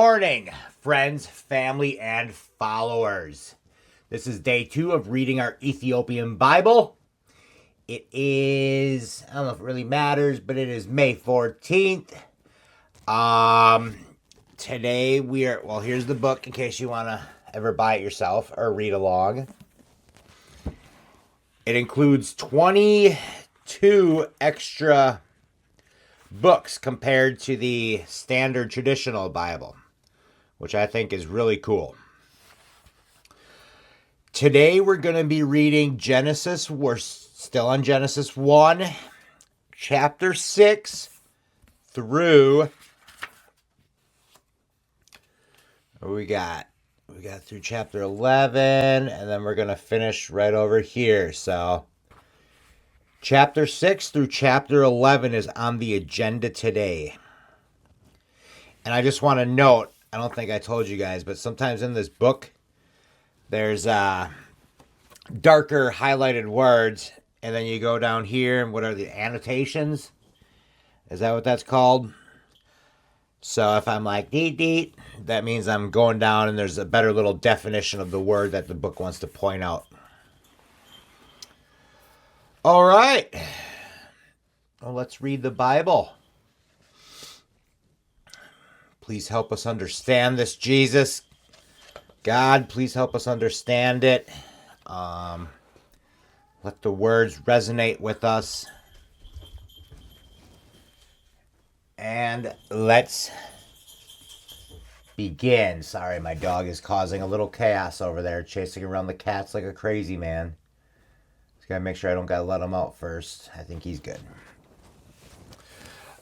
morning, friends, family, and followers. This is day 2 of reading our Ethiopian Bible. It is, I don't know if it really matters, but it is May 14th. Today here's the book in case you want to ever buy it yourself or read along. It includes 22 extra books compared to the standard traditional Bible, which I think is really cool. Today we're going to be reading Genesis. We're still on Genesis 1, chapter 6 through... We got through chapter 11, and then we're going to finish right over here. So, chapter 6 through chapter 11 is on the agenda today. And I just want to note, I don't think I told you guys, but sometimes in this book, there's darker highlighted words, and then you go down here, and what are the annotations? Is that what that's called? So if I'm like, deet, deet, that means I'm going down and there's a better little definition of the word that the book wants to point out. All right. Well, let's read the Bible. Please help us understand this, Jesus. God, please help us understand it. Let the words resonate with us. And let's begin. Sorry, my dog is causing a little chaos over there, chasing around the cats like a crazy man. Just gotta make sure I don't gotta let him out first. I think he's good.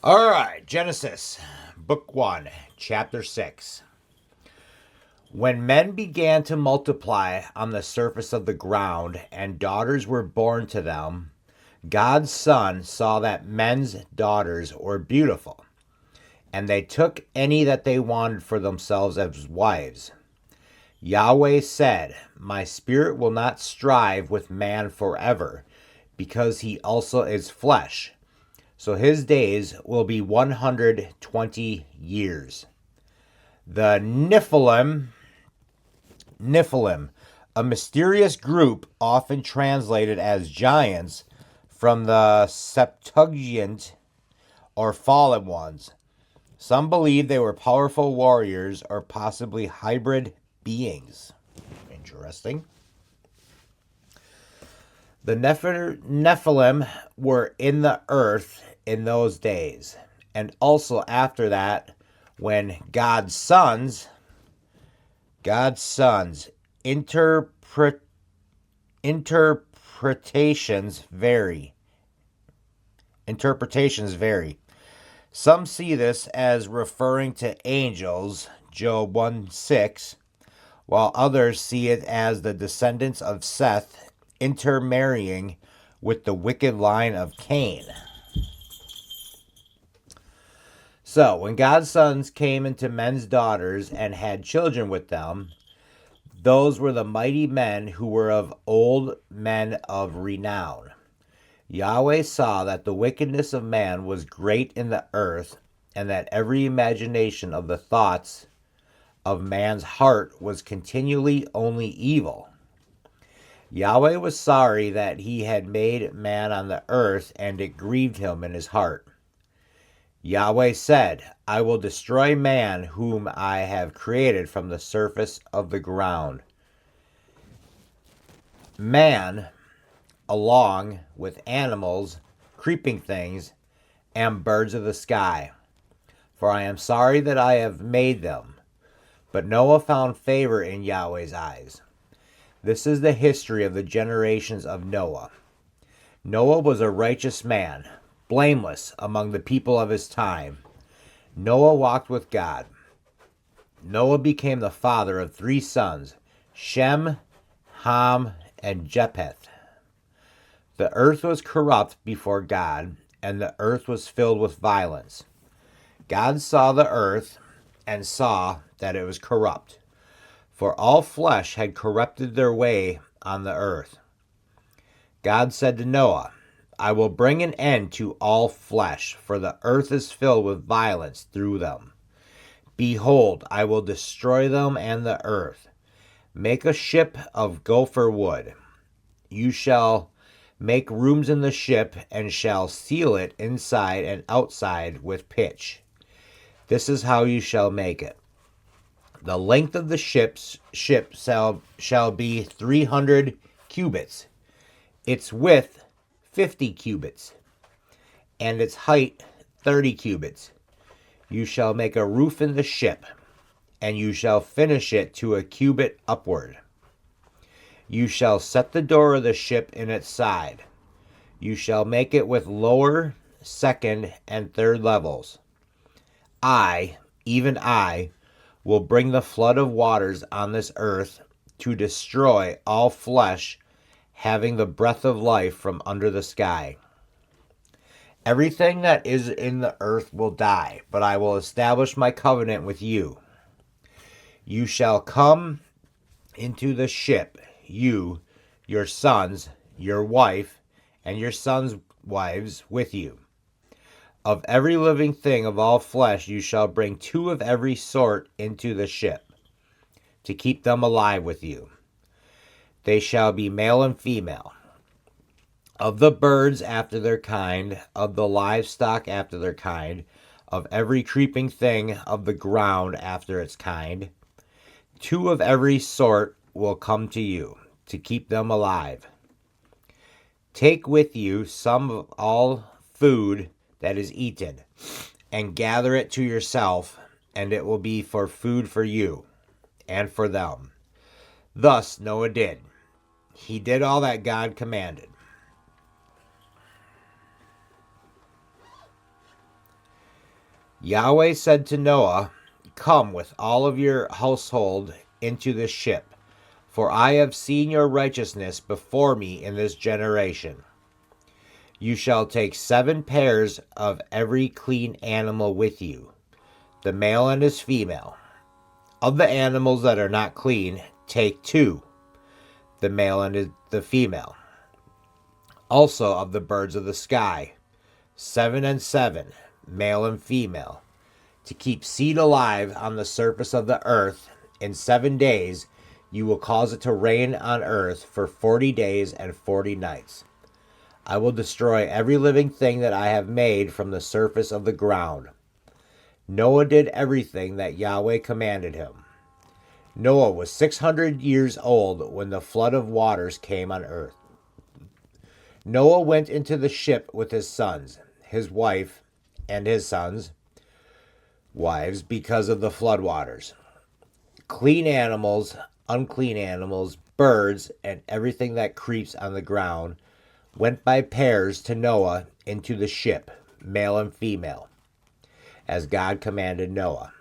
All right, Genesis, book 1, chapter 6. When men began to multiply on the surface of the ground, and daughters were born to them, God's Son saw that men's daughters were beautiful, and they took any that they wanted for themselves as wives. Yahweh said, "My spirit will not strive with man forever, because he also is flesh. So his days will be 120 years. The Nephilim, a mysterious group often translated as giants from the Septuagint, or fallen ones. Some believe they were powerful warriors or possibly hybrid beings." Interesting. The Nephilim were in the earth in those days, and also after that, when God's sons interpretations vary. Some see this as referring to angels, Job 1:6, while others see it as the descendants of Seth intermarrying with the wicked line of Cain. So, when God's sons came into men's daughters and had children with them, those were the mighty men who were of old, men of renown. Yahweh saw that the wickedness of man was great in the earth, and that every imagination of the thoughts of man's heart was continually only evil. Yahweh was sorry that he had made man on the earth, and it grieved him in his heart. Yahweh said, "I will destroy man whom I have created from the surface of the ground. Man, along with animals, creeping things, and birds of the sky. For I am sorry that I have made them." But Noah found favor in Yahweh's eyes. This is the history of the generations of Noah. Noah was a righteous man, blameless among the people of his time. Noah walked with God. Noah became the father of 3 sons, Shem, Ham, and Japheth. The earth was corrupt before God, and the earth was filled with violence. God saw the earth and saw that it was corrupt, for all flesh had corrupted their way on the earth. God said to Noah, "I will bring an end to all flesh, for the earth is filled with violence through them. Behold, I will destroy them and the earth. Make a ship of gopher wood. You shall make rooms in the ship, and shall seal it inside and outside with pitch. This is how you shall make it. The length of the ship shall be 300 cubits, its width 50 cubits, and its height 30 cubits. You shall make a roof in the ship, and you shall finish it to a cubit upward. You shall set the door of the ship in its side. You shall make it with lower, second, and third levels. I, even I, will bring the flood of waters on this earth to destroy all flesh having the breath of life from under the sky. Everything that is in the earth will die, but I will establish my covenant with you. You shall come into the ship, you, your sons, your wife, and your sons' wives with you. Of every living thing of all flesh you shall bring 2 of every sort into the ship, to keep them alive with you. They shall be male and female. Of the birds after their kind, of the livestock after their kind, of every creeping thing of the ground after its kind, 2 of every sort will come to you, to keep them alive. Take with you some of all food that is eaten, and gather it to yourself, and it will be for food for you, and for them. Thus Noah did. He did all that God commanded. Yahweh said to Noah, Come with all of your household into this ship, for I have seen your righteousness before me in this generation. You shall take 7 pairs of every clean animal with you, the male and his female. Of the animals that are not clean, take 2, the male and the female. Also of the birds of the sky, 7 and 7, male and female, to keep seed alive on the surface of the earth. In 7 days you will cause it to rain on earth for 40 days and 40 nights. I will destroy every living thing that I have made from the surface of the ground. Noah did everything that Yahweh commanded him. Noah was 600 years old when the flood of waters came on earth. Noah went into the ship with his sons, his wife, and his sons' wives because of the flood waters. Clean animals, unclean animals, birds, and everything that creeps on the ground went by pairs to Noah into the ship, male and female, as God commanded Noah.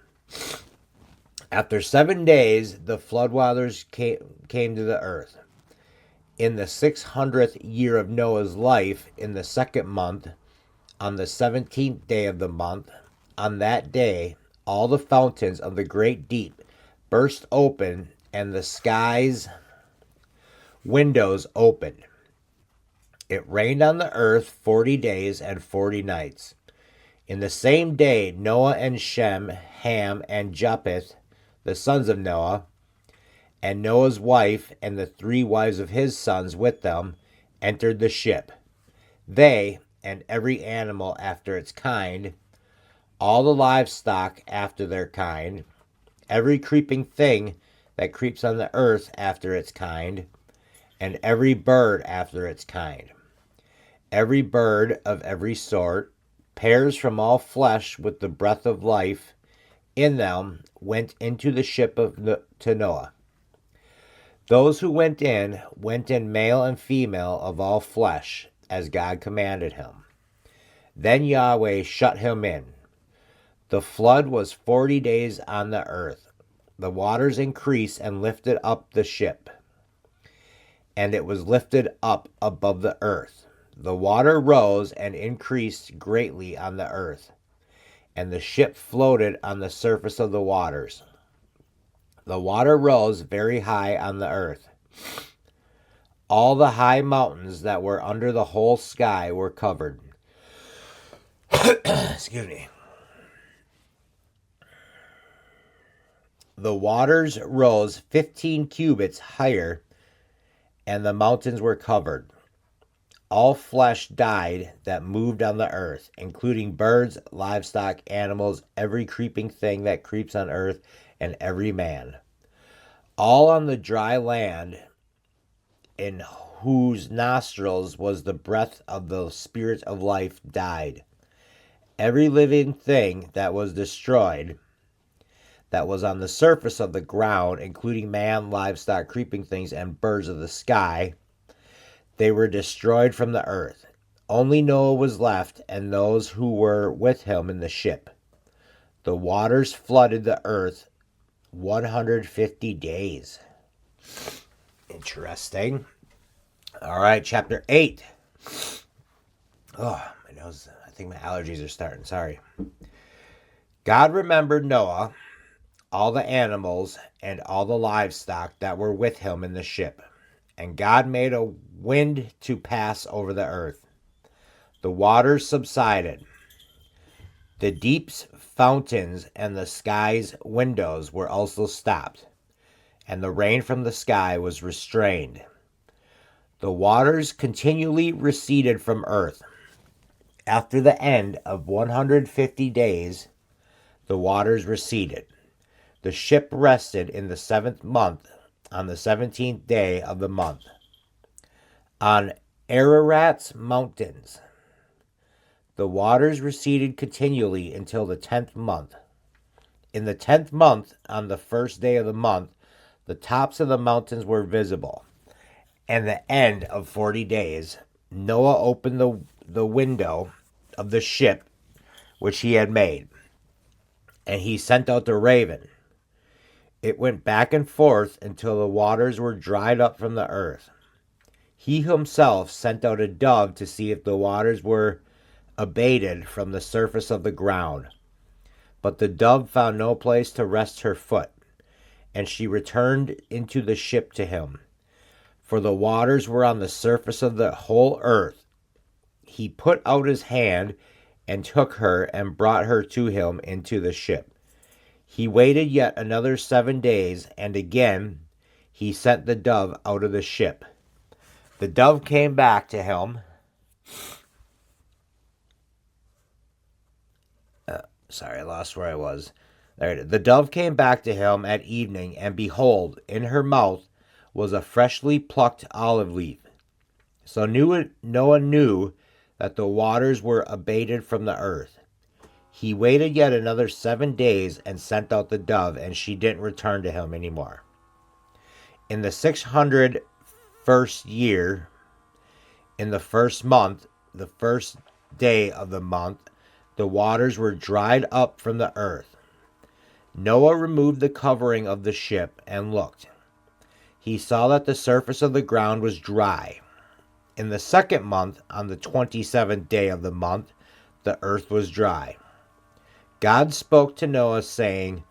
After 7 days, the floodwaters came to the earth. In the 600th year of Noah's life, in the 2nd month, on the 17th day of the month, on that day, all the fountains of the great deep burst open, and the sky's windows opened. It rained on the earth 40 days and 40 nights. In the same day, Noah and Shem, Ham, and Japheth, the sons of Noah, and Noah's wife and the 3 wives of his sons with them, entered the ship. They, and every animal after its kind, all the livestock after their kind, every creeping thing that creeps on the earth after its kind, and every bird after its kind. Every bird of every sort, pairs from all flesh with the breath of life in them, went into the ship to Noah. Those who went in male and female of all flesh, as God commanded him. Then Yahweh shut him in. The flood was 40 days on the earth. The waters increased and lifted up the ship, and it was lifted up above the earth. The water rose and increased greatly on the earth, and the ship floated on the surface of the waters. The water rose very high on the earth. All the high mountains that were under the whole sky were covered. Excuse me. The waters rose 15 cubits higher, and the mountains were covered. All flesh died that moved on the earth, including birds, livestock, animals, every creeping thing that creeps on earth, and every man. All on the dry land, in whose nostrils was the breath of the Spirit of life, died. Every living thing that was destroyed, that was on the surface of the ground, including man, livestock, creeping things, and birds of the sky, they were destroyed from the earth. Only Noah was left, and those who were with him in the ship. The waters flooded the earth 150 days. Interesting. All right, chapter 8. Oh, my nose. I think my allergies are starting. Sorry. God remembered Noah, all the animals, and all the livestock that were with him in the ship. And God made a wind to pass over the earth. The waters subsided. The deep's fountains and the sky's windows were also stopped, and the rain from the sky was restrained. The waters continually receded from earth. After the end of 150 days, the waters receded. The ship rested in the 7th month, on the 17th day of the month, on Ararat's mountains. The waters receded continually until the 10th month. In the 10th month, on the 1st day of the month, the tops of the mountains were visible. And the end of 40 days, Noah opened the window of the ship which he had made, and he sent out the raven. It went back and forth until the waters were dried up from the earth. He himself sent out a dove to see if the waters were abated from the surface of the ground. But the dove found no place to rest her foot, and she returned into the ship to him. For the waters were on the surface of the whole earth. He put out his hand and took her and brought her to him into the ship. He waited yet another 7 days, and again he sent the dove out of the ship. The dove came back to him. Sorry, I lost where I was. There it is. The dove came back to him at evening, and behold, in her mouth was a freshly plucked olive leaf. So Noah knew that the waters were abated from the earth. He waited yet another 7 days and sent out the dove, and she didn't return to him anymore. In the 601st year, in the 1st month, the 1st day of the month, the waters were dried up from the earth. Noah removed the covering of the ship and looked. He saw that the surface of the ground was dry. In the 2nd month, on the 27th day of the month, the earth was dry. God spoke to Noah, saying,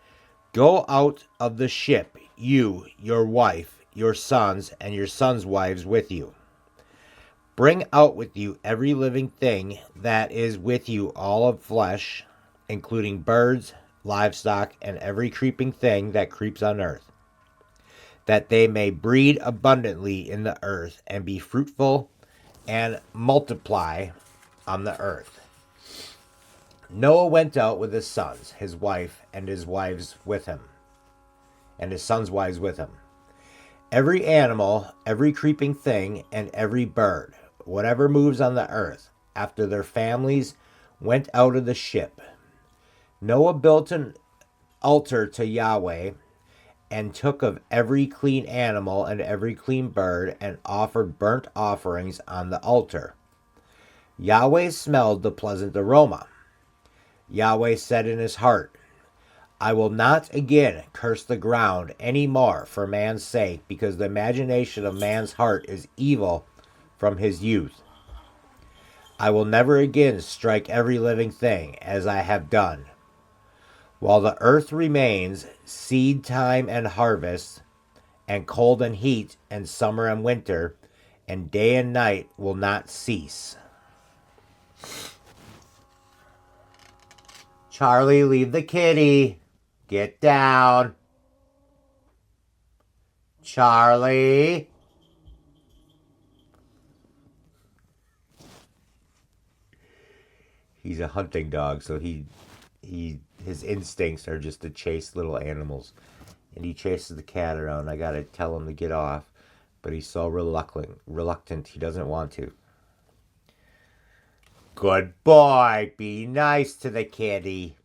"Go out of the ship, you, your wife, your sons, and your sons' wives with you. Bring out with you every living thing that is with you, all of flesh, including birds, livestock, and every creeping thing that creeps on earth, that they may breed abundantly in the earth and be fruitful and multiply on the earth." Noah went out with his sons, his wife, and his wives with him, and his sons' wives with him. Every animal, every creeping thing, and every bird, whatever moves on the earth, after their families, went out of the ship. Noah built an altar to Yahweh, and took of every clean animal and every clean bird, and offered burnt offerings on the altar. Yahweh smelled the pleasant aroma. Yahweh said in his heart, "I will not again curse the ground any more for man's sake, because the imagination of man's heart is evil from his youth. I will never again strike every living thing as I have done. While the earth remains, seed time and harvest, and cold and heat, and summer and winter, and day and night will not cease." Charlie, leave the kitty. Get down. Charlie. He's a hunting dog, so his instincts are just to chase little animals. And he chases the cat around. I gotta tell him to get off, but he's so reluctant. He doesn't want to. Good boy. Be nice to the kitty.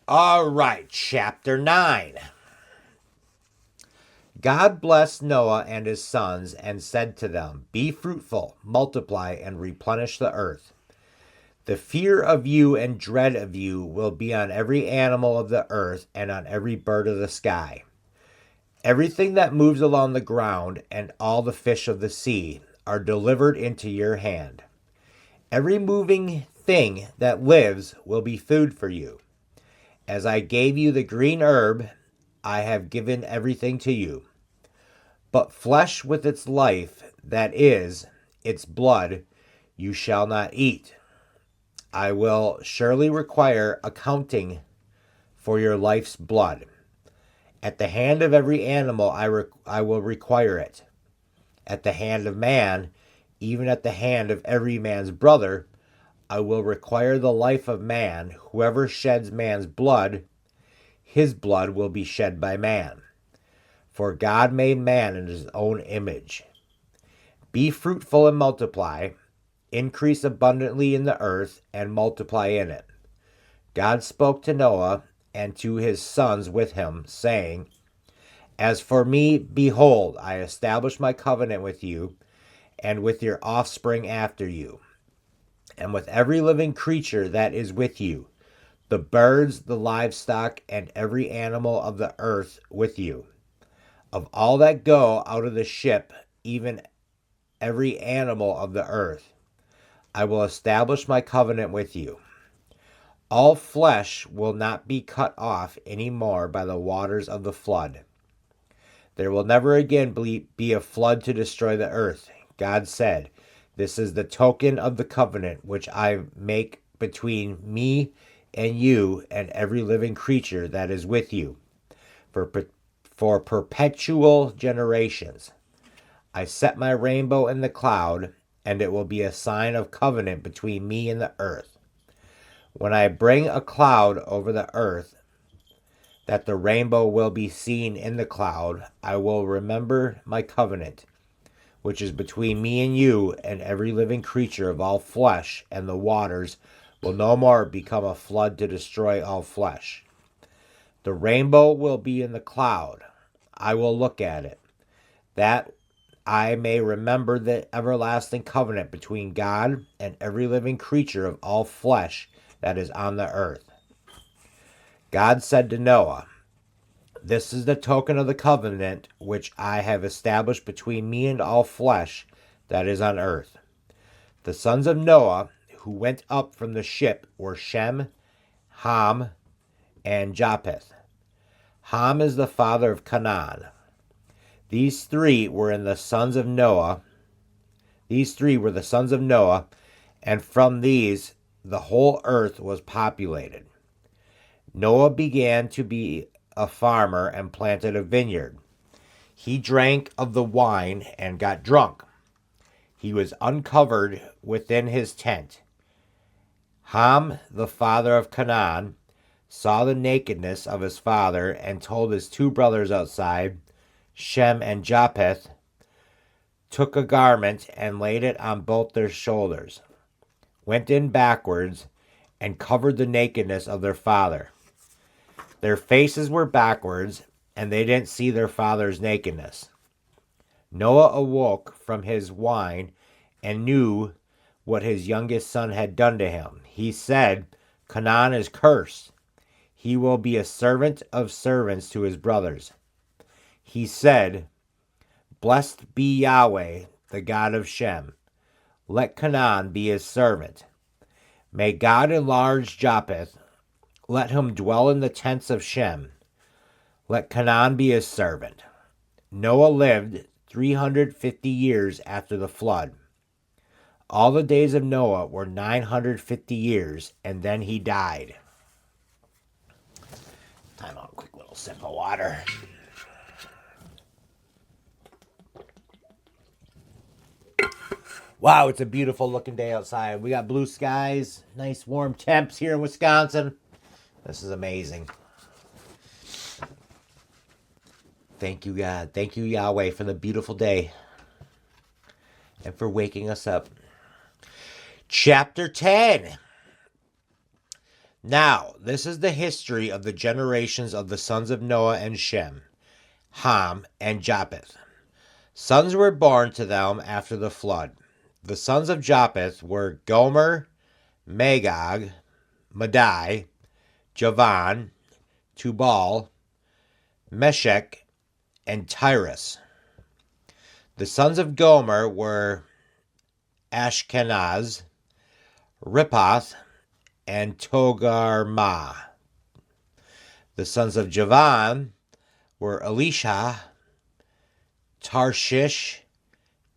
All right, chapter 9. God blessed Noah and his sons and said to them, "Be fruitful, multiply, and replenish the earth. The fear of you and dread of you will be on every animal of the earth and on every bird of the sky. Everything that moves along the ground and all the fish of the sea are delivered into your hand. Every moving thing that lives will be food for you. As I gave you the green herb, I have given everything to you. But flesh with its life, that is, its blood, you shall not eat. I will surely require accounting for your life's blood. At the hand of every animal I will require it. At the hand of man, even at the hand of every man's brother, I will require the life of man. Whoever sheds man's blood, his blood will be shed by man. For God made man in his own image. Be fruitful and multiply. Increase abundantly in the earth and multiply in it." God spoke to Noah and to his sons with him, saying, "As for me, behold, I establish my covenant with you and with your offspring after you, and with every living creature that is with you, the birds, the livestock, and every animal of the earth with you. Of all that go out of the ship, even every animal of the earth, I will establish my covenant with you. All flesh will not be cut off any more by the waters of the flood. There will never again be a flood to destroy the earth." God said, "This is the token of the covenant which I make between me and you and every living creature that is with you for perpetual generations. I set my rainbow in the cloud, and it will be a sign of covenant between me and the earth. When I bring a cloud over the earth, that the rainbow will be seen in the cloud, I will remember my covenant, which is between me and you and every living creature of all flesh, and the waters will no more become a flood to destroy all flesh. The rainbow will be in the cloud. I will look at it, that I may remember the everlasting covenant between God and every living creature of all flesh that is on the earth." God said to Noah, "This is the token of the covenant which I have established between me and all flesh that is on earth." The sons of Noah who went up from the ship were Shem, Ham, and Japheth. Ham is the father of Canaan. These three were the sons of Noah, and from these the whole earth was populated. Noah began to be a farmer and planted a vineyard. He drank of the wine and got drunk. He was uncovered within his tent. Ham, the father of Canaan, saw the nakedness of his father and told his two brothers outside, Shem and Japheth, took a garment and laid it on both their shoulders, went in backwards, and covered the nakedness of their father. Their faces were backwards, and they didn't see their father's nakedness. Noah awoke from his wine and knew what his youngest son had done to him. He said, "Canaan is cursed. He will be a servant of servants to his brothers." He said, "Blessed be Yahweh, the God of Shem. Let Canaan be his servant. May God enlarge Japheth. Let him dwell in the tents of Shem. Let Canaan be his servant." Noah lived 350 years after the flood. All the days of Noah were 950 years, and then he died. Time out, quick little sip of water. Wow, it's a beautiful looking day outside. We got blue skies, nice warm temps here in Wisconsin. This is amazing. Thank you, God. Thank you, Yahweh, for the beautiful day and for waking us up. Chapter 10. Now, this is the history of the generations of the sons of Noah and Shem, Ham, and Japheth. Sons were born to them after the flood. The sons of Japheth were Gomer, Magog, Madai, Javan, Tubal, Meshech, and Tyrus. The sons of Gomer were Ashkenaz, Rippoth, and Togarmah. The sons of Javan were Elisha, Tarshish,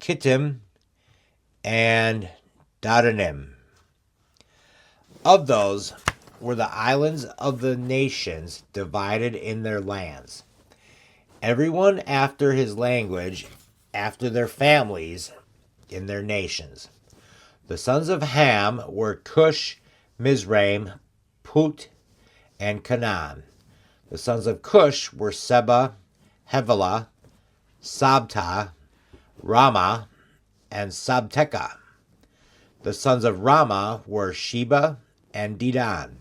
Kittim, and Dadanim. Of those were the islands of the nations divided in their lands, everyone after his language, after their families, in their nations. The sons of Ham were Cush, Mizraim, Put, and Canaan. The sons of Cush were Seba, Havilah, Sabta, Ramah, and Sabteka. The sons of Ramah were Sheba and Dedan.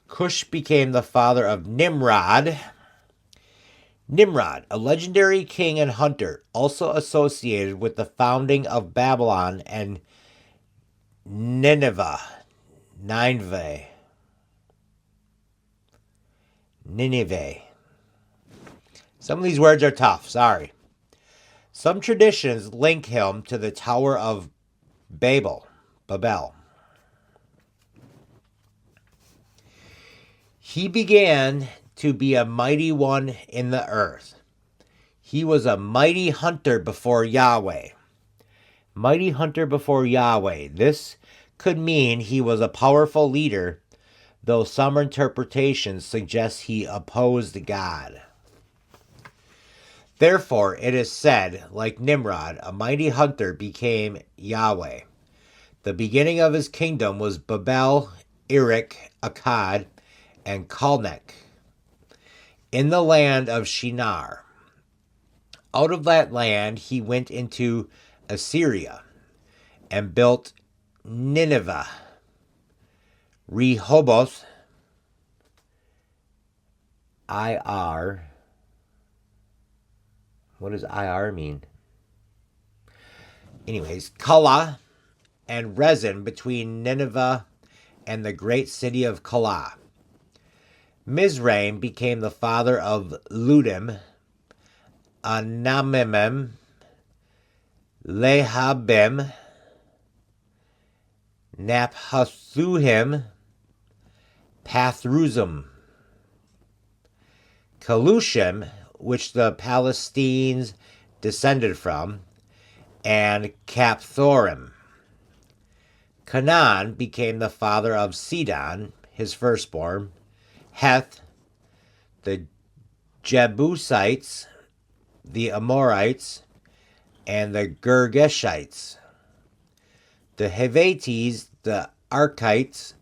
Cush became the father of Nimrod. Nimrod, a legendary king and hunter, also associated with the founding of Babylon and Nineveh. Some of these words are tough, sorry. Some traditions link him to the Tower of Babel. He began to be a mighty one in the earth. He was a mighty hunter before Yahweh. Mighty hunter before Yahweh. This could mean he was a powerful leader, though some interpretations suggest he opposed God. Therefore, it is said, like Nimrod, a mighty hunter became Yahweh. The beginning of his kingdom was Babel, Erech, Akkad, and Calneh, in the land of Shinar. Out of that land he went into Assyria and built Nineveh, Rehoboth, Ir. What does IR mean? Anyways, Kala and Rezin between Nineveh and the great city of Kala. Mizraim became the father of Ludim, Anamim, Lehabim, Naphathuhim, Pathruzim, Kalushim, which the Palestines descended from, and Capthorim. Canaan became the father of Sidon, his firstborn, Heth, the Jebusites, the Amorites, and the Girgashites, the Hivites, the Arkites,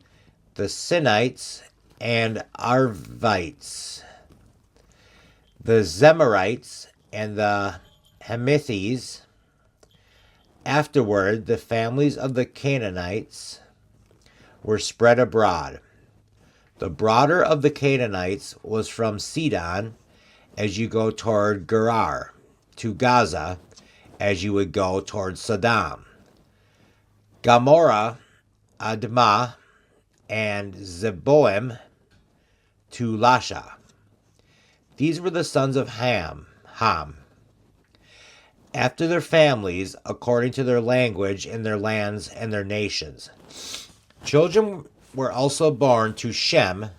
the Sinites, and Arvites, the Zemarites, and the Hamithes. Afterward, the families of the Canaanites were spread abroad. The broader of the Canaanites was from Sidon, as you go toward Gerar, to Gaza, as you would go toward Sodom, Gomorrah, Admah, and Zeboim, to Lasha. These were the sons of Ham. After their families, according to their language in their lands and their nations. Children were also born to Shem,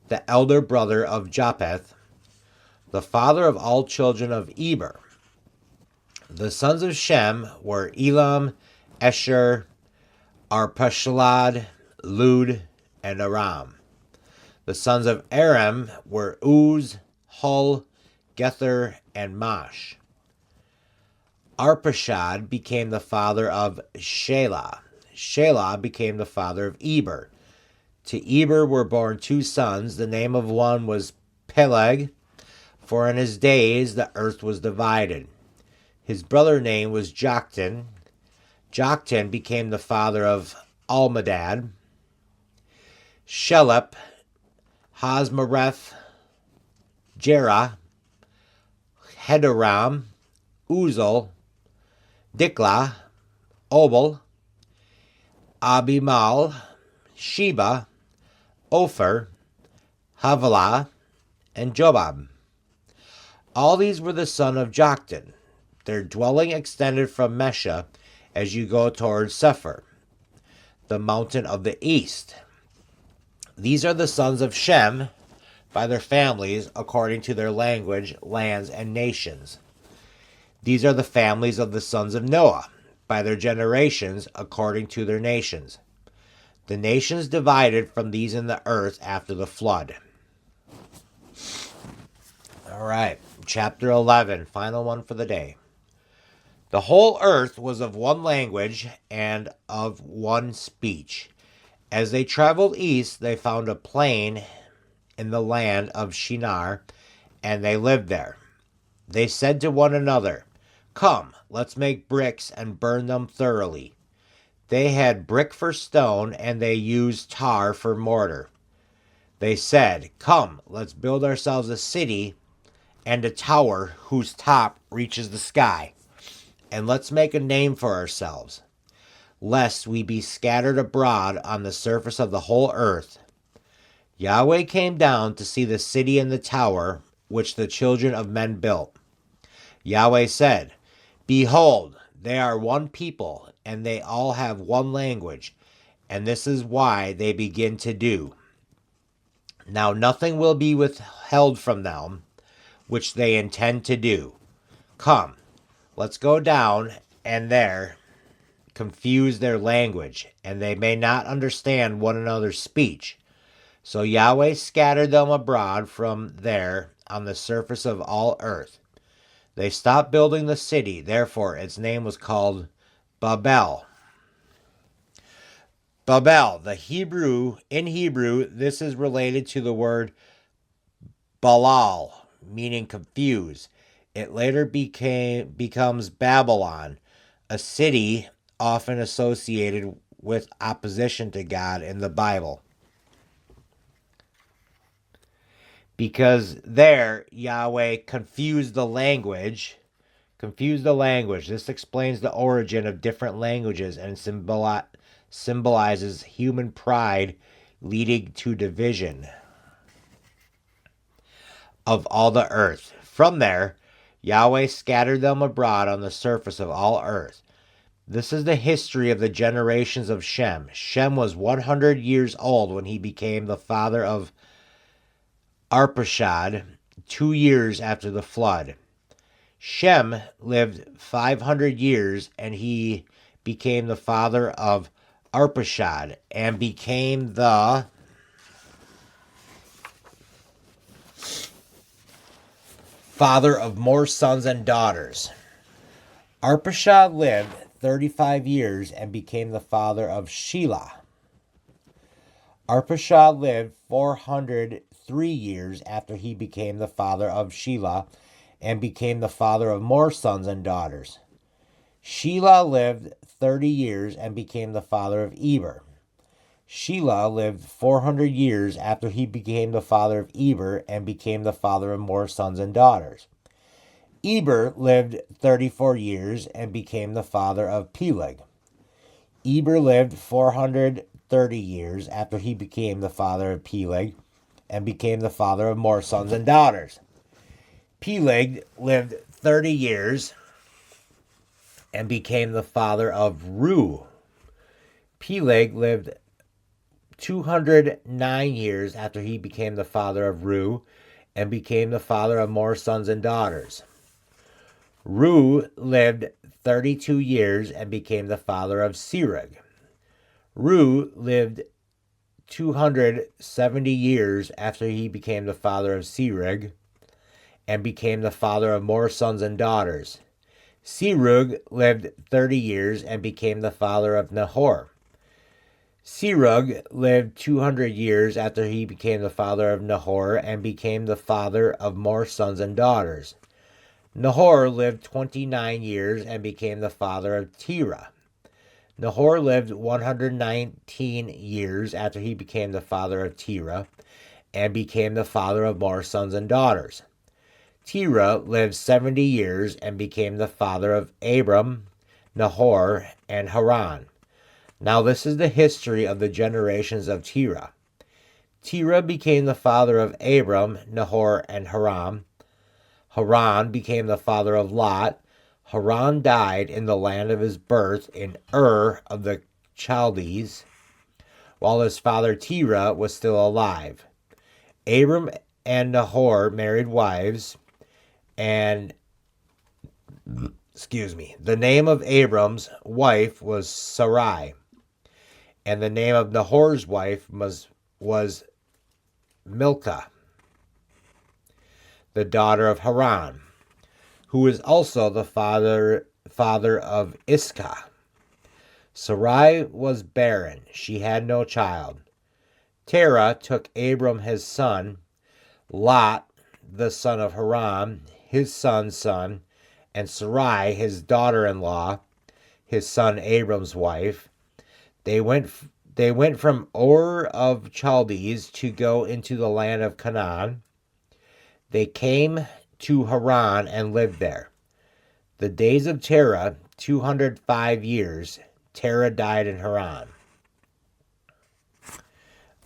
the elder brother of Japheth, the father of all children of Eber. The sons of Shem were Elam, Esher, Arpachshad, Lud, and Aram. The sons of Aram were Uz, Hul, Gether, and Mash. Arpachshad became the father of Shelah. Shelah became the father of Eber. To Eber were born two sons. The name of one was Peleg, for in his days the earth was divided. His brother name was Joktan. Joktan became the father of Almadad, Shelep, Hazmareth, Jerah, Hedoram, Uzal, Diklah, Obal, Abimal, Sheba, Ophir, Havilah, and Jobab. All these were the sons of Joktan. Their dwelling extended from Mesha as you go towards Sephir, the mountain of the east. These are the sons of Shem by their families according to their language, lands, and nations. These are the families of the sons of Noah by their generations according to their nations. The nations divided from these in the earth after the flood. All right, chapter 11, final one for the day. The whole earth was of one language and of one speech. As they traveled east, they found a plain in the land of Shinar, and they lived there. They said to one another, "Come, let's make bricks and burn them thoroughly." They had brick for stone, and they used tar for mortar. They said, "Come, let's build ourselves a city and a tower whose top reaches the sky. And let's make a name for ourselves, lest we be scattered abroad on the surface of the whole earth." Yahweh came down to see the city and the tower which the children of men built. Yahweh said, "Behold, they are one people, and they all have one language, and this is why they begin to do. Now nothing will be withheld from them, which they intend to do. Come, let's go down and there confuse their language, and they may not understand one another's speech." So Yahweh scattered them abroad from there on the surface of all earth. They stopped building the city, therefore its name was called Babel. Babel, in Hebrew, this is related to the word Balal, meaning confused. It later becomes Babylon, a city often associated with opposition to God in the Bible. Because there, Yahweh confused the language. This explains the origin of different languages and symbolizes human pride leading to division of all the earth. From there, Yahweh scattered them abroad on the surface of all earth. This is the history of the generations of Shem. Shem was 100 years old when he became the father of Arpachshad, 2 years after the flood. Shem lived 500 years, and he became the father of Arpachshad, and became the father of more sons and daughters. Arpachshad lived 35 years and became the father of Shelah. Arpachshad lived 403 years after he became the father of Shelah and became the father of more sons and daughters. Shelah lived 30 years and became the father of Eber. Shelah lived 400 years after he became the father of Eber and became the father of more sons and daughters. Eber lived 34 years and became the father of Peleg. Eber lived 430 years after he became the father of Peleg and became the father of more sons and daughters. Peleg lived 30 years and became the father of Reu. Peleg lived 209 years after he became the father of Reu and became the father of more sons and daughters. Reu lived 32 years and became the father of Serug. Reu lived 270 years after he became the father of Serug and became the father of more sons and daughters. Serug lived 30 years and became the father of Nahor. Serug lived 200 years after he became the father of Nahor and became the father of more sons and daughters. Nahor lived 29 years and became the father of Terah. Nahor lived 119 years after he became the father of Terah and became the father of more sons and daughters. Terah lived 70 years and became the father of Abram, Nahor, and Haran. Now this is the history of the generations of Terah. Terah became the father of Abram, Nahor, and Haran. Haran became the father of Lot. Haran died in the land of his birth in Ur of the Chaldees, while his father Terah was still alive. Abram and Nahor married wives, and the name of Abram's wife was Sarai, and the name of Nahor's wife was Milcah, the daughter of Haran, who is also the father of Iscah. Sarai was barren; she had no child. Terah took Abram his son, Lot the son of Haran, his son's son, and Sarai his daughter-in-law, his son Abram's wife. They went from Ur of Chaldees to go into the land of Canaan. They came to Haran and lived there. The days of Terah, 205 years. Terah died in Haran.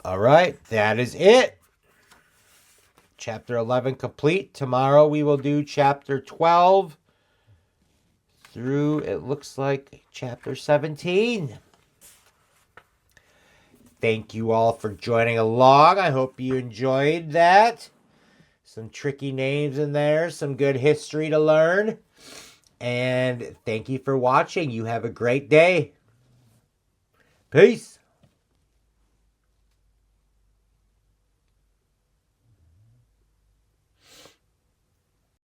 All right, that is it. Chapter 11 complete. Tomorrow we will do chapter 12 through, it looks like, chapter 17. Thank you all for joining along. I hope you enjoyed that. Some tricky names in there, some good history to learn. And thank you for watching. You have a great day. Peace.